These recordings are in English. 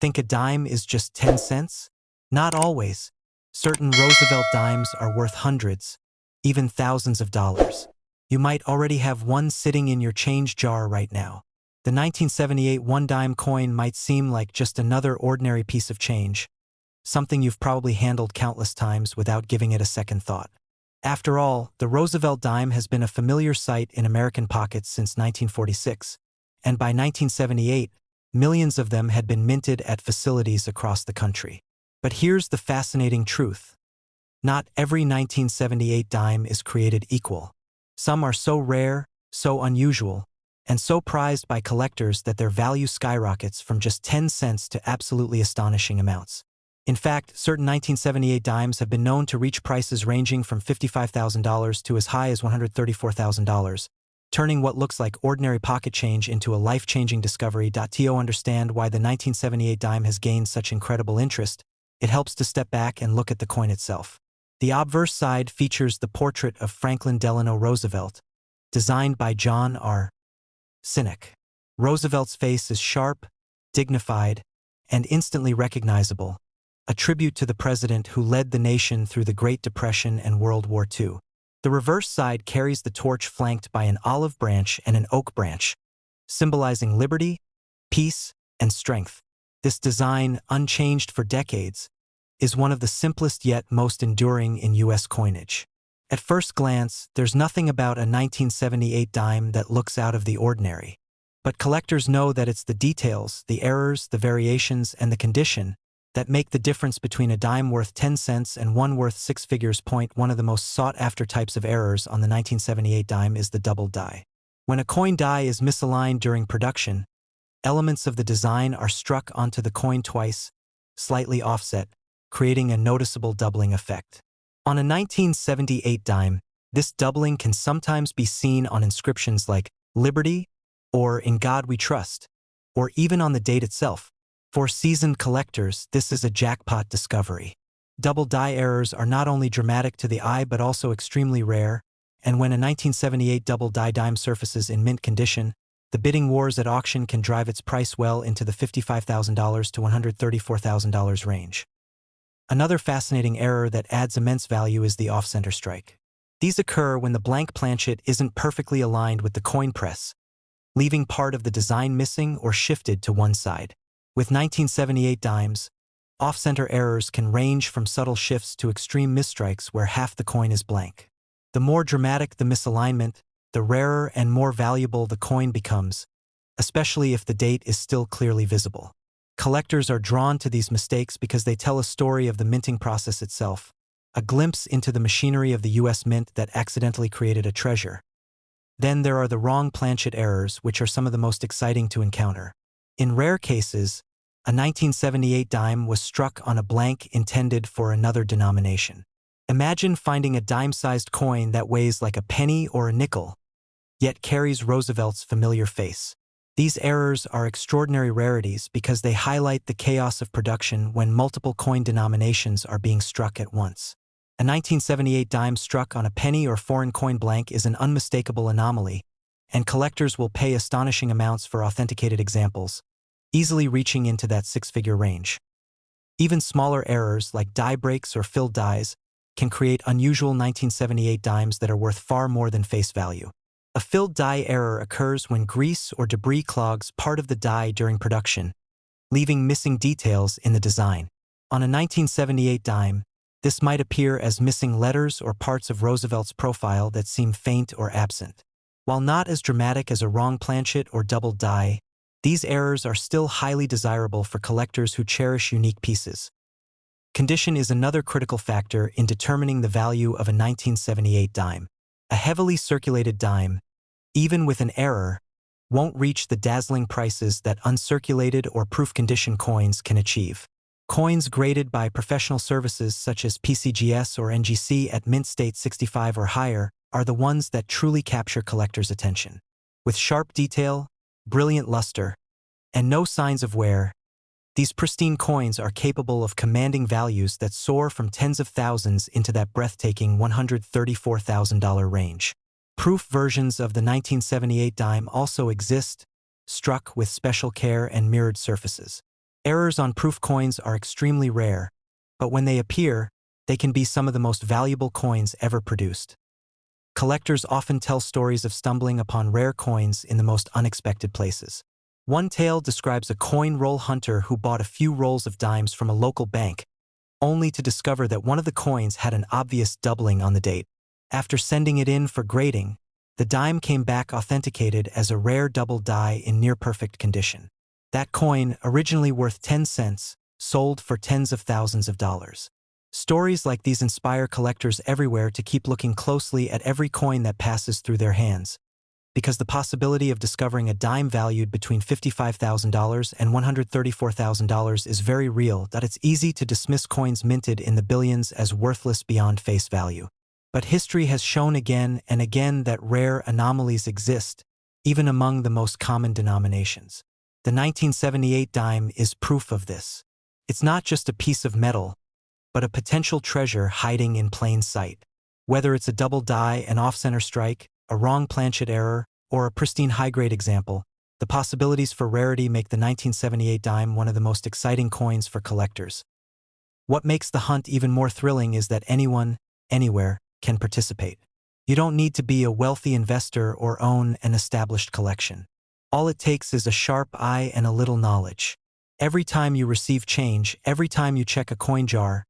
Think a dime is just 10 cents? Not always. Certain Roosevelt dimes are worth hundreds, even thousands of dollars. You might already have one sitting in your change jar right now. The 1978 one-dime coin might seem like just another ordinary piece of change, something you've probably handled countless times without giving it a second thought. After all, the Roosevelt dime has been a familiar sight in American pockets since 1946, and by 1978, millions of them had been minted at facilities across the country. But here's the fascinating truth. Not every 1978 dime is created equal. Some are so rare, so unusual, and so prized by collectors that their value skyrockets from just 10 cents to absolutely astonishing amounts. In fact, certain 1978 dimes have been known to reach prices ranging from $55,000 to as high as $134,000, turning what looks like ordinary pocket change into a life-changing discovery. To understand why the 1978 dime has gained such incredible interest, it helps to step back and look at the coin itself. The obverse side features the portrait of Franklin Delano Roosevelt, designed by John R. Sinek. Roosevelt's face is sharp, dignified, and instantly recognizable, a tribute to the president who led the nation through the Great Depression and World War II. The reverse side carries the torch flanked by an olive branch and an oak branch, symbolizing liberty, peace, and strength. This design, unchanged for decades, is one of the simplest yet most enduring in U.S. coinage. At first glance, there's nothing about a 1978 dime that looks out of the ordinary. But collectors know that it's the details, the errors, the variations, and the condition that make the difference between a dime worth 10 cents and one worth six figures. One of the most sought-after types of errors on the 1978 dime is the double die. When a coin die is misaligned during production, elements of the design are struck onto the coin twice, slightly offset, creating a noticeable doubling effect. On a 1978 dime, this doubling can sometimes be seen on inscriptions like "Liberty" or "In God We Trust," or even on the date itself. For seasoned collectors, this is a jackpot discovery. Double die errors are not only dramatic to the eye but also extremely rare, and when a 1978 double die dime surfaces in mint condition, the bidding wars at auction can drive its price well into the $55,000 to $134,000 range. Another fascinating error that adds immense value is the off-center strike. These occur when the blank planchet isn't perfectly aligned with the coin press, leaving part of the design missing or shifted to one side. With 1978 dimes, off-center errors can range from subtle shifts to extreme misstrikes where half the coin is blank. The more dramatic the misalignment, the rarer and more valuable the coin becomes, especially if the date is still clearly visible. Collectors are drawn to these mistakes because they tell a story of the minting process itself, a glimpse into the machinery of the U.S. Mint that accidentally created a treasure. Then there are the wrong planchet errors, which are some of the most exciting to encounter. In rare cases, a 1978 dime was struck on a blank intended for another denomination. Imagine finding a dime-sized coin that weighs like a penny or a nickel, yet carries Roosevelt's familiar face. These errors are extraordinary rarities because they highlight the chaos of production when multiple coin denominations are being struck at once. A 1978 dime struck on a penny or foreign coin blank is an unmistakable anomaly, and collectors will pay astonishing amounts for authenticated examples, easily reaching into that six-figure range. Even smaller errors like die breaks or filled dies can create unusual 1978 dimes that are worth far more than face value. A filled die error occurs when grease or debris clogs part of the die during production, leaving missing details in the design. On a 1978 dime, this might appear as missing letters or parts of Roosevelt's profile that seem faint or absent. While not as dramatic as a wrong planchet or double die, these errors are still highly desirable for collectors who cherish unique pieces. Condition is another critical factor in determining the value of a 1978 dime. A heavily circulated dime, even with an error, won't reach the dazzling prices that uncirculated or proof condition coins can achieve. Coins graded by professional services such as PCGS or NGC at mint state 65 or higher are the ones that truly capture collectors' attention. With sharp detail, brilliant luster, and no signs of wear, these pristine coins are capable of commanding values that soar from tens of thousands into that breathtaking $134,000 range. Proof versions of the 1978 dime also exist, struck with special care and mirrored surfaces. Errors on proof coins are extremely rare, but when they appear, they can be some of the most valuable coins ever produced. Collectors often tell stories of stumbling upon rare coins in the most unexpected places. One tale describes a coin roll hunter who bought a few rolls of dimes from a local bank, only to discover that one of the coins had an obvious doubling on the date. After sending it in for grading, the dime came back authenticated as a rare double die in near-perfect condition. That coin, originally worth 10 cents, sold for tens of thousands of dollars. Stories like these inspire collectors everywhere to keep looking closely at every coin that passes through their hands, because the possibility of discovering a dime valued between $55,000 and $134,000 is very real. That it's easy to dismiss coins minted in the billions as worthless beyond face value. But history has shown again and again that rare anomalies exist, even among the most common denominations. The 1978 dime is proof of this. It's not just a piece of metal, but a potential treasure hiding in plain sight. Whether it's a double die, an off-center strike, a wrong planchet error, or a pristine high-grade example, the possibilities for rarity make the 1978 dime one of the most exciting coins for collectors. What makes the hunt even more thrilling is that anyone, anywhere, can participate. You don't need to be a wealthy investor or own an established collection. All it takes is a sharp eye and a little knowledge. Every time you receive change, every time you check a coin jar,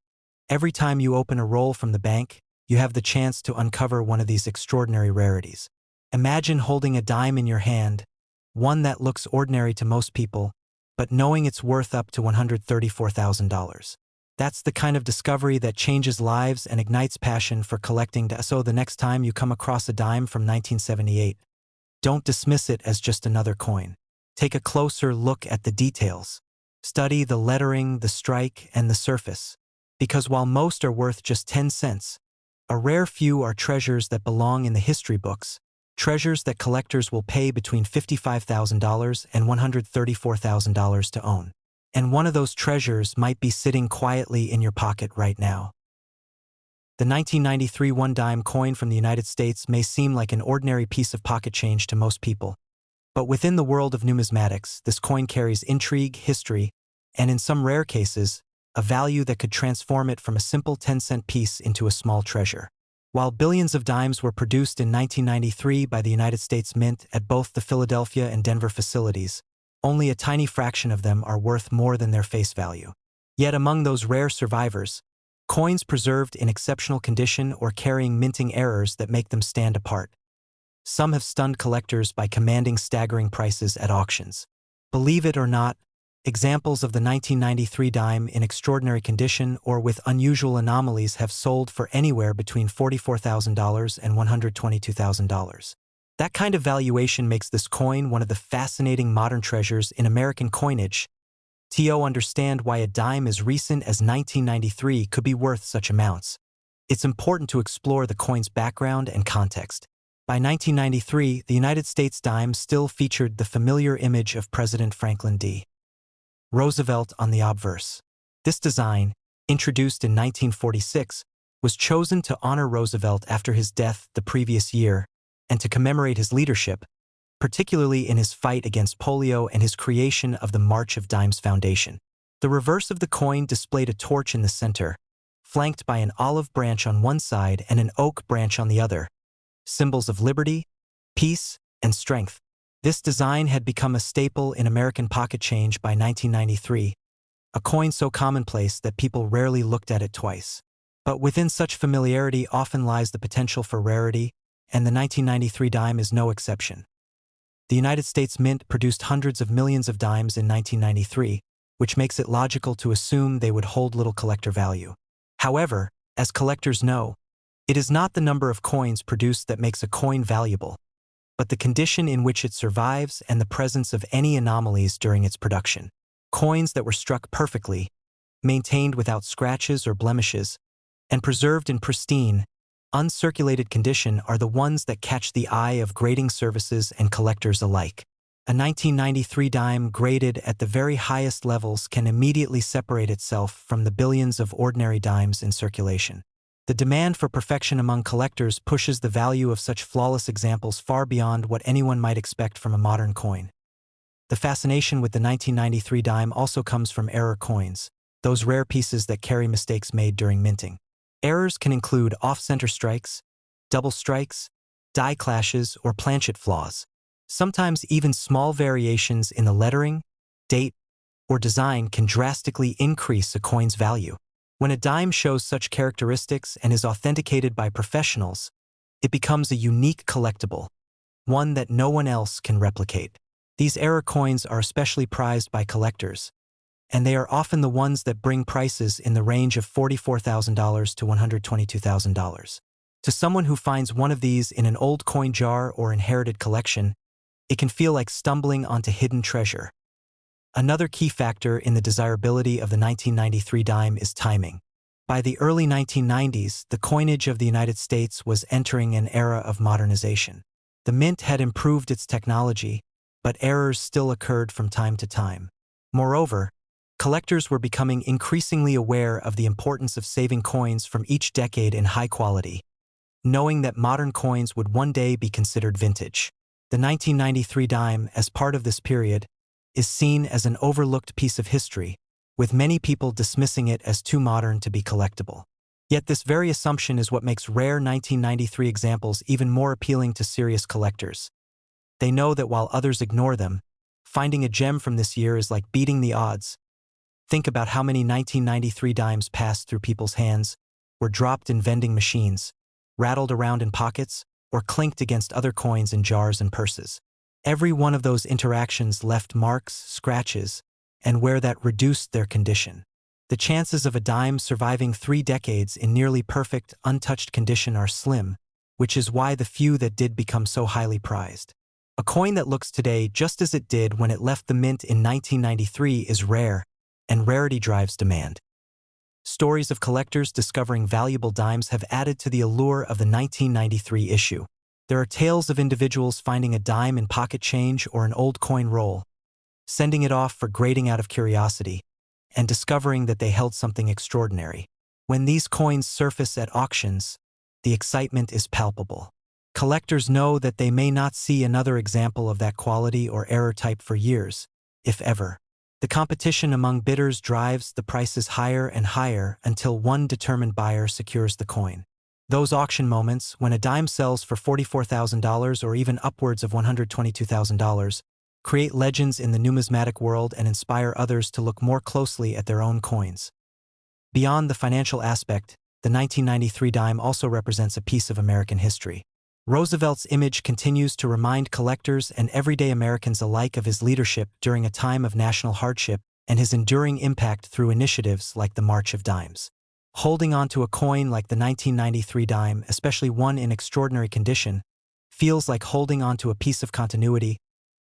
every time you open a roll from the bank, you have the chance to uncover one of these extraordinary rarities. Imagine holding a dime in your hand, one that looks ordinary to most people, but knowing it's worth up to $134,000. That's the kind of discovery that changes lives and ignites passion for collecting. So the next time you come across a dime from 1978, don't dismiss it as just another coin. Take a closer look at the details. Study the lettering, the strike, and the surface. Because while most are worth just 10 cents, a rare few are treasures that belong in the history books, treasures that collectors will pay between $55,000 and $134,000 to own. And one of those treasures might be sitting quietly in your pocket right now. The 1993 one dime coin from the United States may seem like an ordinary piece of pocket change to most people. But within the world of numismatics, this coin carries intrigue, history, and in some rare cases, a value that could transform it from a simple 10-cent piece into a small treasure. While billions of dimes were produced in 1993 by the United States Mint at both the Philadelphia and Denver facilities, only a tiny fraction of them are worth more than their face value. Yet among those rare survivors, coins preserved in exceptional condition or carrying minting errors that make them stand apart. Some have stunned collectors by commanding staggering prices at auctions. Believe it or not, examples of the 1993 dime in extraordinary condition or with unusual anomalies have sold for anywhere between $44,000 and $122,000. That kind of valuation makes this coin one of the fascinating modern treasures in American coinage. To understand why a dime as recent as 1993 could be worth such amounts, it's important to explore the coin's background and context. By 1993, the United States dime still featured the familiar image of President Franklin D. Roosevelt on the obverse. This design, introduced in 1946, was chosen to honor Roosevelt after his death the previous year and to commemorate his leadership, particularly in his fight against polio and his creation of the March of Dimes Foundation. The reverse of the coin displayed a torch in the center, flanked by an olive branch on one side and an oak branch on the other, symbols of liberty, peace, and strength. This design had become a staple in American pocket change by 1993, a coin so commonplace that people rarely looked at it twice. But within such familiarity often lies the potential for rarity, and the 1993 dime is no exception. The United States Mint produced hundreds of millions of dimes in 1993, which makes it logical to assume they would hold little collector value. However, as collectors know, it is not the number of coins produced that makes a coin valuable, but the condition in which it survives and the presence of any anomalies during its production. Coins that were struck perfectly, maintained without scratches or blemishes, and preserved in pristine, uncirculated condition are the ones that catch the eye of grading services and collectors alike. A 1993 dime graded at the very highest levels can immediately separate itself from the billions of ordinary dimes in circulation. The demand for perfection among collectors pushes the value of such flawless examples far beyond what anyone might expect from a modern coin. The fascination with the 1993 dime also comes from error coins, those rare pieces that carry mistakes made during minting. Errors can include off-center strikes, double strikes, die clashes, or planchet flaws. Sometimes even small variations in the lettering, date, or design can drastically increase a coin's value. When a dime shows such characteristics and is authenticated by professionals, it becomes a unique collectible, one that no one else can replicate. These error coins are especially prized by collectors, and they are often the ones that bring prices in the range of $44,000 to $122,000. To someone who finds one of these in an old coin jar or inherited collection, it can feel like stumbling onto hidden treasure. Another key factor in the desirability of the 1993 dime is timing. By the early 1990s, the coinage of the United States was entering an era of modernization. The mint had improved its technology, but errors still occurred from time to time. Moreover, collectors were becoming increasingly aware of the importance of saving coins from each decade in high quality, knowing that modern coins would one day be considered vintage. The 1993 dime, as part of this period, is seen as an overlooked piece of history, with many people dismissing it as too modern to be collectible. Yet this very assumption is what makes rare 1993 examples even more appealing to serious collectors. They know that while others ignore them, finding a gem from this year is like beating the odds. Think about how many 1993 dimes passed through people's hands, were dropped in vending machines, rattled around in pockets, or clinked against other coins in jars and purses. Every one of those interactions left marks, scratches, and wear that reduced their condition. The chances of a dime surviving 3 decades in nearly perfect, untouched condition are slim, which is why the few that did become so highly prized. A coin that looks today just as it did when it left the mint in 1993 is rare, and rarity drives demand. Stories of collectors discovering valuable dimes have added to the allure of the 1993 issue. There are tales of individuals finding a dime in pocket change or an old coin roll, sending it off for grading out of curiosity, and discovering that they held something extraordinary. When these coins surface at auctions, the excitement is palpable. Collectors know that they may not see another example of that quality or error type for years, if ever. The competition among bidders drives the prices higher and higher until one determined buyer secures the coin. Those auction moments, when a dime sells for $44,000 or even upwards of $122,000, create legends in the numismatic world and inspire others to look more closely at their own coins. Beyond the financial aspect, the 1993 dime also represents a piece of American history. Roosevelt's image continues to remind collectors and everyday Americans alike of his leadership during a time of national hardship and his enduring impact through initiatives like the March of Dimes. Holding onto a coin like the 1993 dime, especially one in extraordinary condition, feels like holding onto a piece of continuity,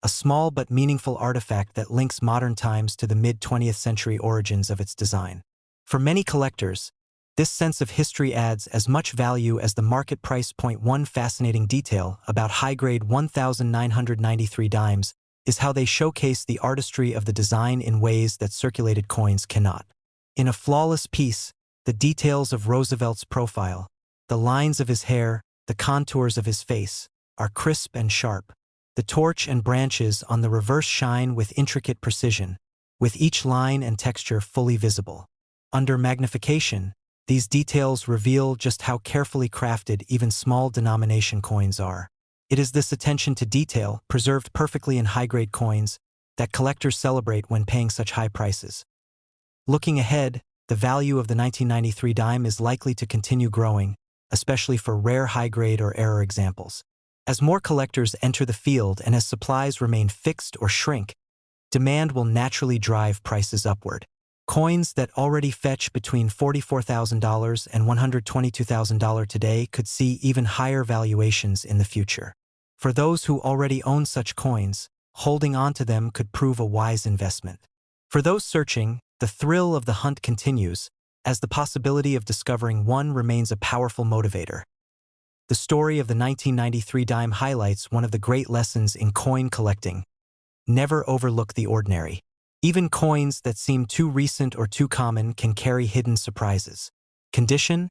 a small but meaningful artifact that links modern times to the mid-20th century origins of its design. For many collectors, this sense of history adds as much value as the market price. One fascinating detail about high-grade 1993 dimes is how they showcase the artistry of the design in ways that circulated coins cannot. In a flawless piece, the details of Roosevelt's profile, the lines of his hair, the contours of his face, are crisp and sharp. The torch and branches on the reverse shine with intricate precision, with each line and texture fully visible. Under magnification, these details reveal just how carefully crafted even small denomination coins are. It is this attention to detail, preserved perfectly in high-grade coins, that collectors celebrate when paying such high prices. Looking ahead, the value of the 1993 dime is likely to continue growing, especially for rare high-grade or error examples. As more collectors enter the field and as supplies remain fixed or shrink, demand will naturally drive prices upward. Coins that already fetch between $44,000 and $122,000 today could see even higher valuations in the future. For those who already own such coins, holding on to them could prove a wise investment. For those searching, the thrill of the hunt continues, as the possibility of discovering one remains a powerful motivator. The story of the 1993 dime highlights one of the great lessons in coin collecting: never overlook the ordinary. Even coins that seem too recent or too common can carry hidden surprises. Condition,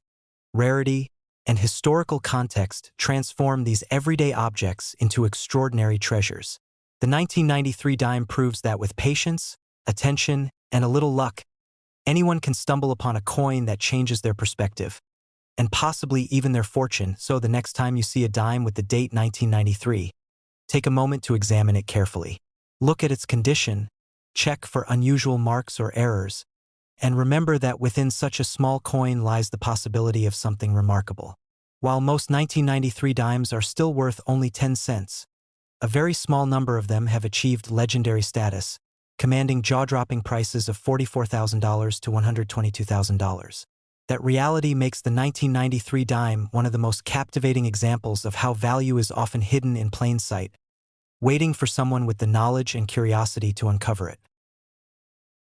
rarity, and historical context transform these everyday objects into extraordinary treasures. The 1993 dime proves that with patience, attention, and a little luck, anyone can stumble upon a coin that changes their perspective, and possibly even their fortune. So the next time you see a dime with the date 1993, take a moment to examine it carefully. Look at its condition, check for unusual marks or errors, and remember that within such a small coin lies the possibility of something remarkable. While most 1993 dimes are still worth only 10 cents, a very small number of them have achieved legendary status, commanding jaw-dropping prices of $44,000 to $122,000. That reality makes the 1993 dime one of the most captivating examples of how value is often hidden in plain sight, waiting for someone with the knowledge and curiosity to uncover it.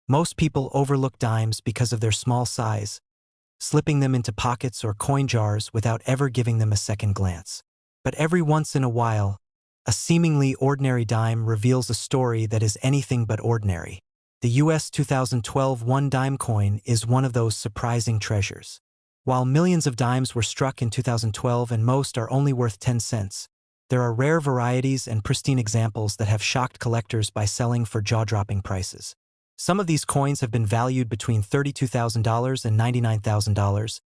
Most people overlook dimes because of their small size, slipping them into pockets or coin jars without ever giving them a second glance. But every once in a while, a seemingly ordinary dime reveals a story that is anything but ordinary. The US 2012 One Dime coin is one of those surprising treasures. While millions of dimes were struck in 2012 and most are only worth 10 cents, there are rare varieties and pristine examples that have shocked collectors by selling for jaw-dropping prices. Some of these coins have been valued between $32,000 and $99,000,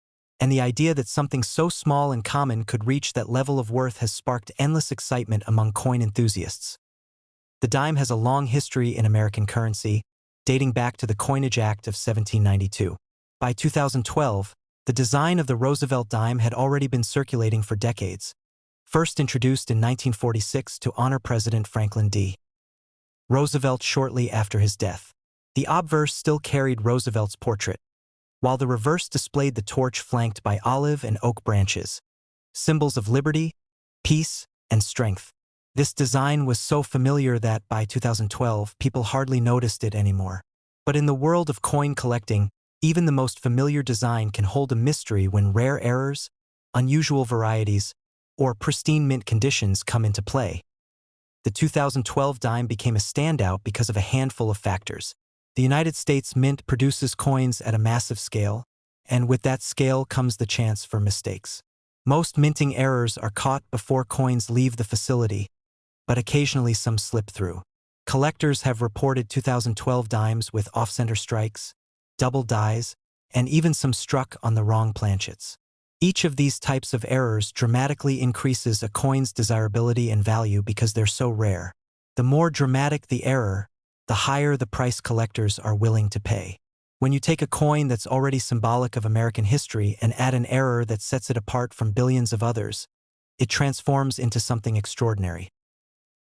and the idea that something so small and common could reach that level of worth has sparked endless excitement among coin enthusiasts. The dime has a long history in American currency, dating back to the Coinage Act of 1792. By 2012, the design of the Roosevelt dime had already been circulating for decades, first introduced in 1946 to honor President Franklin D. Roosevelt shortly after his death. The obverse still carried Roosevelt's portrait, while the reverse displayed the torch flanked by olive and oak branches, symbols of liberty, peace, and strength. This design was so familiar that by 2012, people hardly noticed it anymore. But in the world of coin collecting, even the most familiar design can hold a mystery when rare errors, unusual varieties, or pristine mint conditions come into play. The 2012 dime became a standout because of a handful of factors. The United States Mint produces coins at a massive scale, and with that scale comes the chance for mistakes. Most minting errors are caught before coins leave the facility, but occasionally some slip through. Collectors have reported 2012 dimes with off-center strikes, double dies, and even some struck on the wrong planchets. Each of these types of errors dramatically increases a coin's desirability and value because they're so rare. The more dramatic the error, the higher the price collectors are willing to pay. When you take a coin that's already symbolic of American history and add an error that sets it apart from billions of others, it transforms into something extraordinary.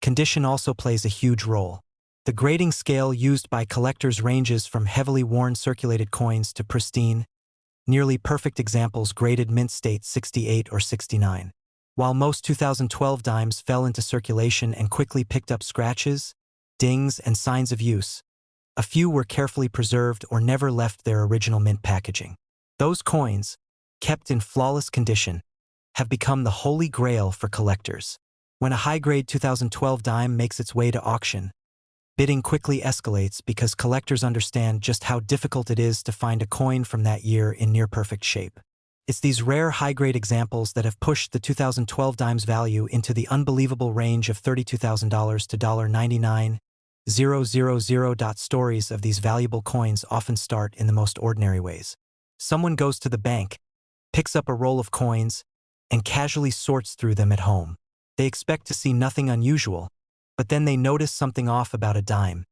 Condition also plays a huge role. The grading scale used by collectors ranges from heavily worn circulated coins to pristine, nearly perfect examples graded mint state 68 or 69. While most 2012 dimes fell into circulation and quickly picked up scratches, dings, and signs of use, a few were carefully preserved or never left their original mint packaging. Those coins, kept in flawless condition, have become the holy grail for collectors. When a high-grade 2012 dime makes its way to auction, bidding quickly escalates because collectors understand just how difficult it is to find a coin from that year in near-perfect shape. It's these rare high-grade examples that have pushed the 2012 dime's value into the unbelievable range of $32,000 to $99,000. Stories of these valuable coins often start in the most ordinary ways. Someone goes to the bank, picks up a roll of coins, and casually sorts through them at home. They expect to see nothing unusual, but then they notice something off about a dime.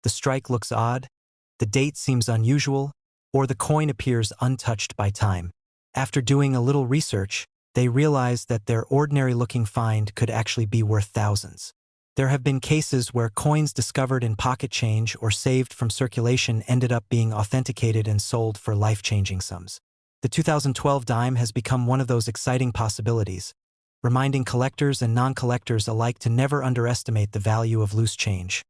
The strike looks odd, the date seems unusual, or the coin appears untouched by time. After doing a little research, they realize that their ordinary-looking find could actually be worth thousands. There have been cases where coins discovered in pocket change or saved from circulation ended up being authenticated and sold for life-changing sums. The 2012 dime has become one of those exciting possibilities, reminding collectors and non-collectors alike to never underestimate the value of loose change.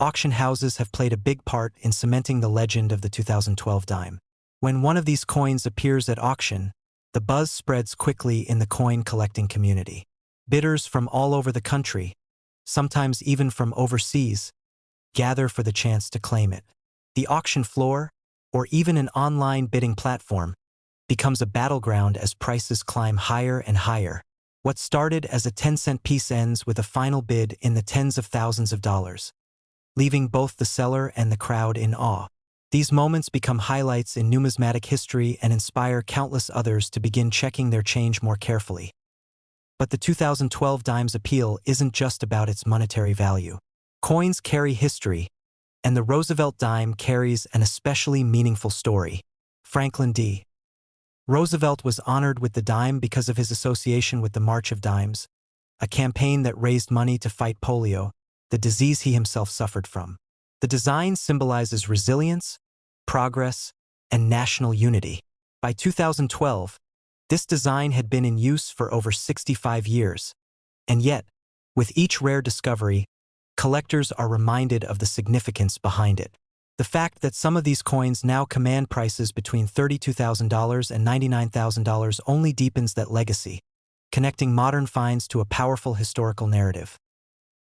Auction houses have played a big part in cementing the legend of the 2012 dime. When one of these coins appears at auction, the buzz spreads quickly in the coin collecting community. Bidders from all over the country, sometimes even from overseas, gather for the chance to claim it. The auction floor, or even an online bidding platform, becomes a battleground as prices climb higher and higher. What started as a 10-cent piece ends with a final bid in the tens of thousands of dollars, leaving both the seller and the crowd in awe. These moments become highlights in numismatic history and inspire countless others to begin checking their change more carefully. But the 2012 dime's appeal isn't just about its monetary value. Coins carry history, and the Roosevelt dime carries an especially meaningful story. Franklin D. Roosevelt was honored with the dime because of his association with the March of Dimes, a campaign that raised money to fight polio, the disease he himself suffered from. The design symbolizes resilience, progress, and national unity. By 2012, this design had been in use for over 65 years, and yet, with each rare discovery, collectors are reminded of the significance behind it. The fact that some of these coins now command prices between $32,000 and $99,000 only deepens that legacy, connecting modern finds to a powerful historical narrative.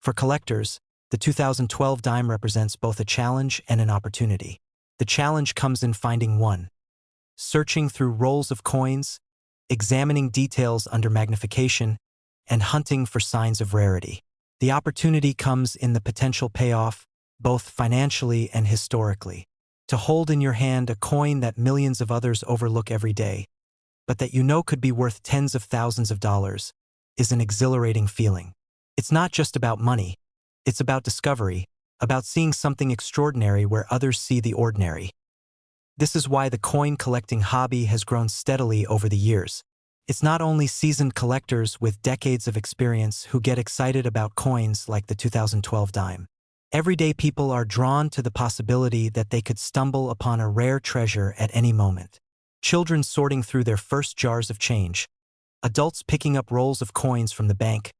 For collectors, the 2012 dime represents both a challenge and an opportunity. The challenge comes in finding one, searching through rolls of coins, examining details under magnification, and hunting for signs of rarity. The opportunity comes in the potential payoff, both financially and historically. To hold in your hand a coin that millions of others overlook every day, but that you know could be worth tens of thousands of dollars, is an exhilarating feeling. It's not just about money. It's about discovery, about seeing something extraordinary where others see the ordinary. This is why the coin collecting hobby has grown steadily over the years. It's not only seasoned collectors with decades of experience who get excited about coins like the 2012 dime. Everyday people are drawn to the possibility that they could stumble upon a rare treasure at any moment. Children sorting through their first jars of change, adults picking up rolls of coins from the bank,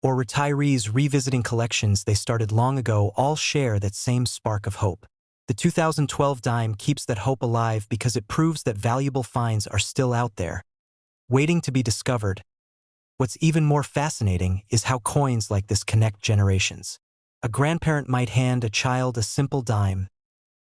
or retirees revisiting collections they started long ago all share that same spark of hope. The 2012 dime keeps that hope alive because it proves that valuable finds are still out there, waiting to be discovered. What's even more fascinating is how coins like this connect generations. A grandparent might hand a child a simple dime,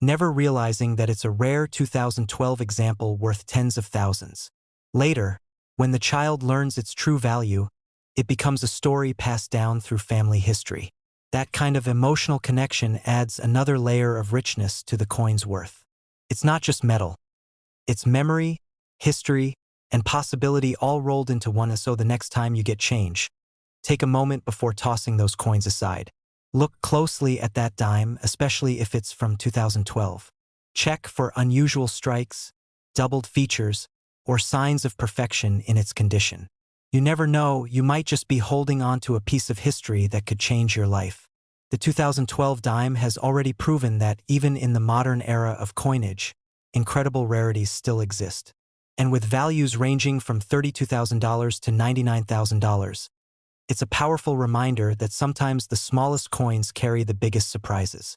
never realizing that it's a rare 2012 example worth tens of thousands. Later, when the child learns its true value, it becomes a story passed down through family history. That kind of emotional connection adds another layer of richness to the coin's worth. It's not just metal. It's memory, history, and possibility all rolled into one. So the next time you get change, take a moment before tossing those coins aside. Look closely at that dime, especially if it's from 2012. Check for unusual strikes, doubled features, or signs of perfection in its condition. You never know, you might just be holding on to a piece of history that could change your life. The 2012 dime has already proven that even in the modern era of coinage, incredible rarities still exist. And with values ranging from $32,000 to $99,000, it's a powerful reminder that sometimes the smallest coins carry the biggest surprises.